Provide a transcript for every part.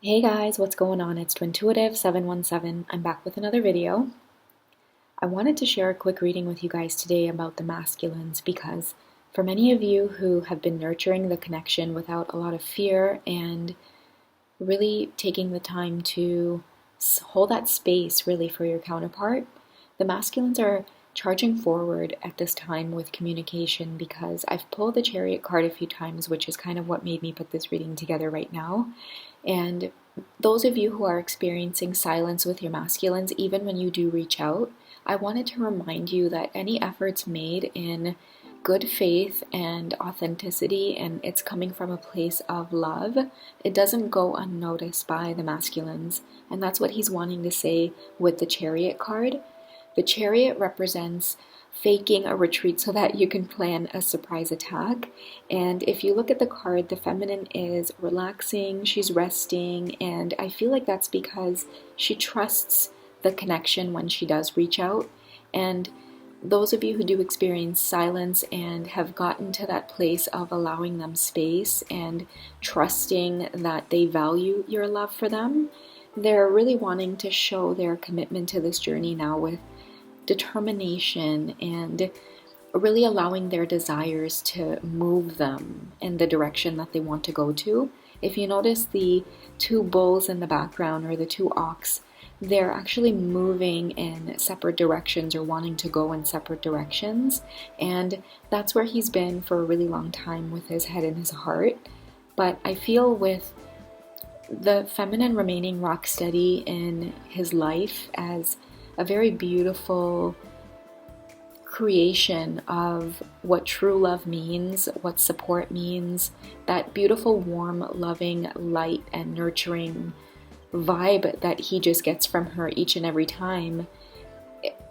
Hey guys, what's going on? It's Twintuitive717. I'm back with another video. I wanted to share a quick reading with you guys today about the masculines because for many of you who have been nurturing the connection without a lot of fear and really taking the time to hold that space really for your counterpart, the masculines are charging forward at this time with communication because I've pulled the Chariot card a few times, which is kind of what made me put this reading together right now. And those of you who are experiencing silence with your masculines, even when you do reach out, I wanted to remind you that any efforts made in good faith and authenticity, and it's coming from a place of love, it doesn't go unnoticed by the masculines. And that's what he's wanting to say with the Chariot card. The Chariot represents faking a retreat so that you can plan a surprise attack. And if you look at the card, the feminine is relaxing, she's resting, and I feel like that's because she trusts the connection when she does reach out. And those of you who do experience silence and have gotten to that place of allowing them space and trusting that they value your love for them, they're really wanting to show their commitment to this journey now with determination and really allowing their desires to move them in the direction that they want to go to. If you notice the two bulls in the background or the two ox, they're actually moving in separate directions or wanting to go in separate directions. And that's where he's been for a really long time with his head and his heart. But I feel with the feminine remaining rock steady in his life as a very beautiful creation of what true love means, what support means, that beautiful, warm, loving, light, and nurturing vibe that he just gets from her each and every time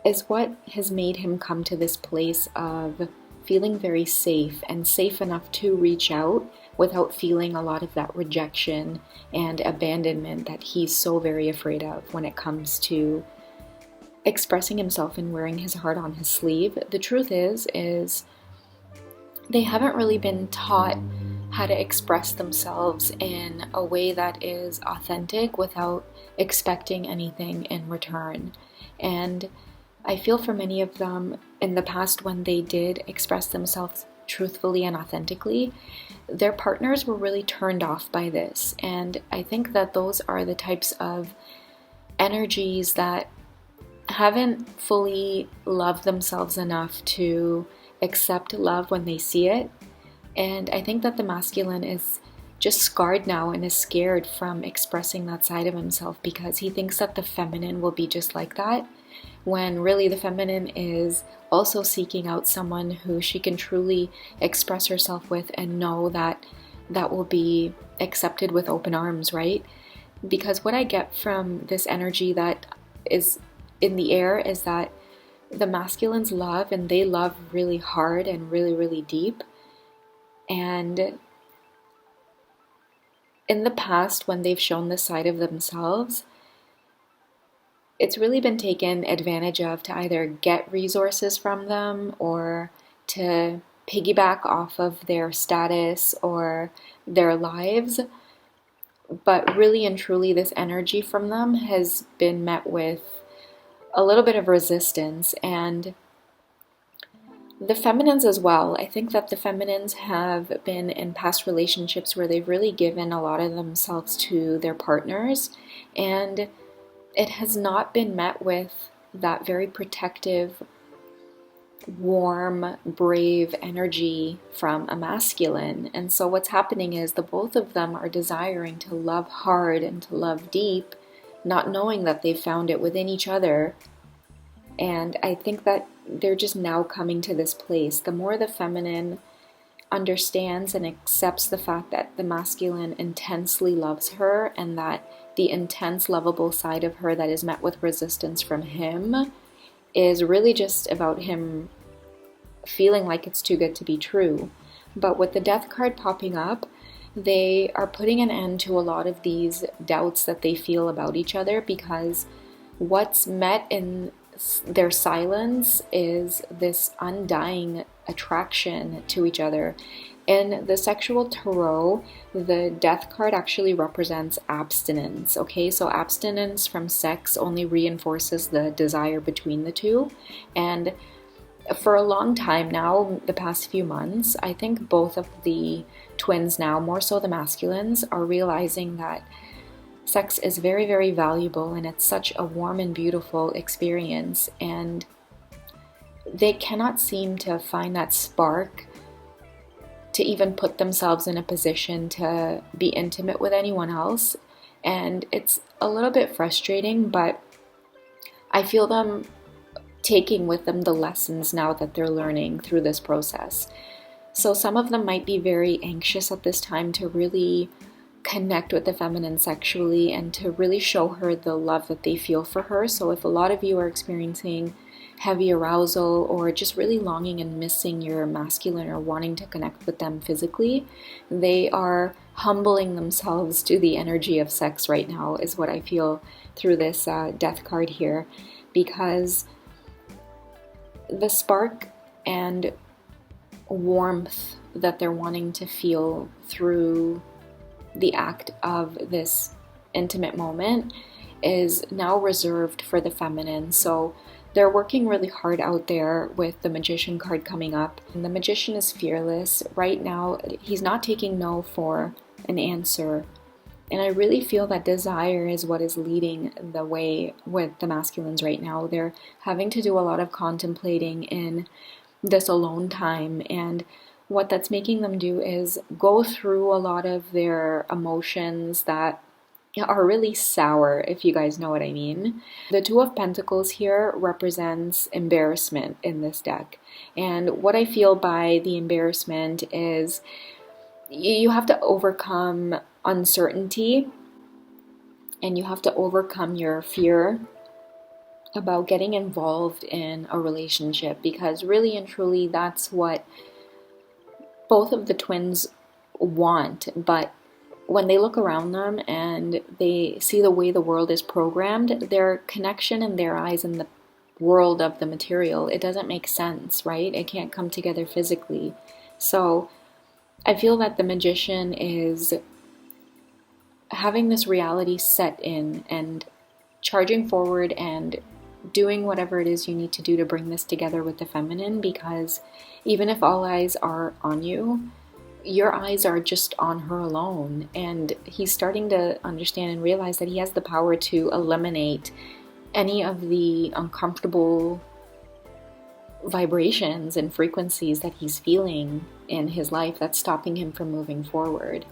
is what has made him come to this place of feeling very safe and safe enough to reach out without feeling a lot of that rejection and abandonment that he's so very afraid of when it comes to expressing himself and wearing his heart on his sleeve. The truth is they haven't really been taught how to express themselves in a way that is authentic without expecting anything in return. And I feel for many of them in the past, when they did express themselves truthfully and authentically, their partners were really turned off by this. And I think that those are the types of energies that haven't fully loved themselves enough to accept love when they see it. And I think that the masculine is just scarred now and is scared from expressing that side of himself because he thinks that the feminine will be just like that, when really the feminine is also seeking out someone who she can truly express herself with and know that that will be accepted with open arms, right? Because what I get from this energy that is in the air is that the masculines love, and they love really hard and really, really deep. And in the past, when they've shown this side of themselves, it's really been taken advantage of to either get resources from them or to piggyback off of their status or their lives. But really and truly, this energy from them has been met with a little bit of resistance. And the feminines as well. I think that the feminines have been in past relationships where they've really given a lot of themselves to their partners, and it has not been met with that very protective, warm, brave energy from a masculine. And so what's happening is the both of them are desiring to love hard and to love deep, not knowing that they've found it within each other. And I think that they're just now coming to this place. The more the feminine understands and accepts the fact that the masculine intensely loves her, and that the intense, lovable side of her that is met with resistance from him is really just about him feeling like it's too good to be true. But with the Death card popping up, they are putting an end to a lot of these doubts that they feel about each other, because what's met in their silence is this undying attraction to each other. In the sexual tarot, the death card actually represents abstinence, okay? So abstinence from sex only reinforces the desire between the two. And for a long time now, the past few months, I think both of the twins now, more so the masculines, are realizing that sex is very, very valuable and it's such a warm and beautiful experience. And they cannot seem to find that spark to even put themselves in a position to be intimate with anyone else. And it's a little bit frustrating, but I feel them taking with them the lessons now that they're learning through this process. So some of them might be very anxious at this time to really connect with the feminine sexually and to really show her the love that they feel for her. So if a lot of you are experiencing heavy arousal or just really longing and missing your masculine or wanting to connect with them physically, they are humbling themselves to the energy of sex right now, is what I feel through this death card here, because the spark and warmth that they're wanting to feel through the act of this intimate moment is now reserved for the feminine. So they're working really hard out there with the Magician card coming up. And the Magician is fearless. Right now, he's not taking no for an answer. And I really feel that desire is what is leading the way with the masculines right now. They're having to do a lot of contemplating in this alone time. And what that's making them do is go through a lot of their emotions that are really sour, if you guys know what I mean. The Two of Pentacles here represents embarrassment in this deck. And what I feel by the embarrassment is you have to overcome uncertainty and you have to overcome your fear about getting involved in a relationship, because really and truly that's what both of the twins want. But when they look around them and they see the way the world is programmed, their connection in their eyes in the world of the material, it doesn't make sense, right? It can't come together physically. So I feel that the Magician is having this reality set in and charging forward and doing whatever it is you need to do to bring this together with the feminine, because even if all eyes are on you, your eyes are just on her alone. And he's starting to understand and realize that he has the power to eliminate any of the uncomfortable vibrations and frequencies that he's feeling in his life that's stopping him from moving forward.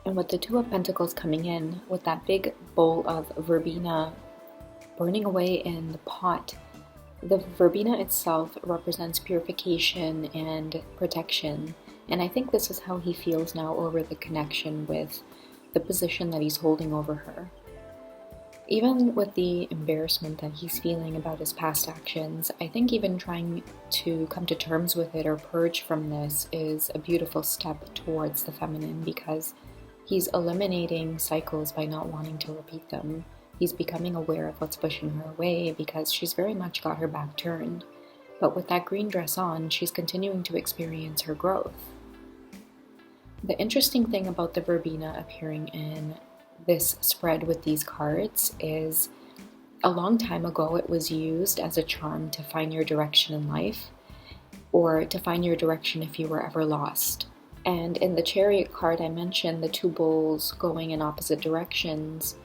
And with the Two of Pentacles coming in, with that big bowl of verbena burning away in the pot, the verbena itself represents purification and protection. And I think this is how he feels now over the connection with the position that he's holding over her. Even with the embarrassment that he's feeling about his past actions, I think even trying to come to terms with it or purge from this is a beautiful step towards the feminine, because he's eliminating cycles by not wanting to repeat them. He's becoming aware of what's pushing her away, because she's very much got her back turned. But with that green dress on, she's continuing to experience her growth. The interesting thing about the verbena appearing in this spread with these cards is a long time ago it was used as a charm to find your direction in life, or to find your direction if you were ever lost. And in the Chariot card, I mentioned the two bowls going in opposite directions.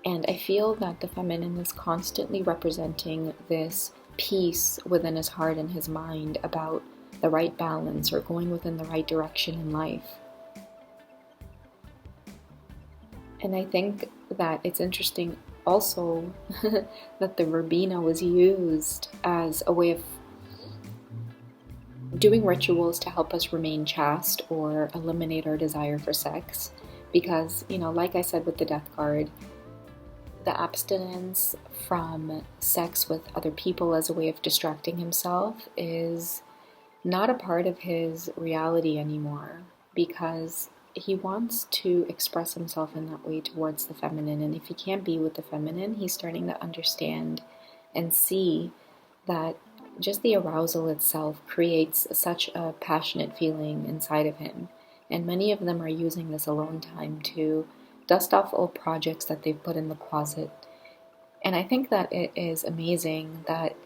And I feel that the feminine is constantly representing this peace within his heart and his mind about the right balance or going within the right direction in life. And I think that it's interesting also that the verbena was used as a way of doing rituals to help us remain chaste or eliminate our desire for sex. Because, like I said with the Death card, the abstinence from sex with other people as a way of distracting himself is not a part of his reality anymore, because he wants to express himself in that way towards the feminine. And if he can't be with the feminine, he's starting to understand and see that just the arousal itself creates such a passionate feeling inside of him. And many of them are using this alone time to dust off old projects that they've put in the closet. And I think that it is amazing that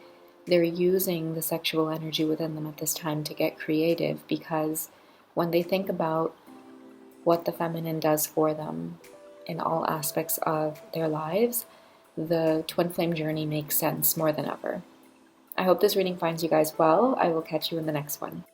they're using the sexual energy within them at this time to get creative, because when they think about what the feminine does for them in all aspects of their lives, the twin flame journey makes sense more than ever. I hope this reading finds you guys well. I will catch you in the next one.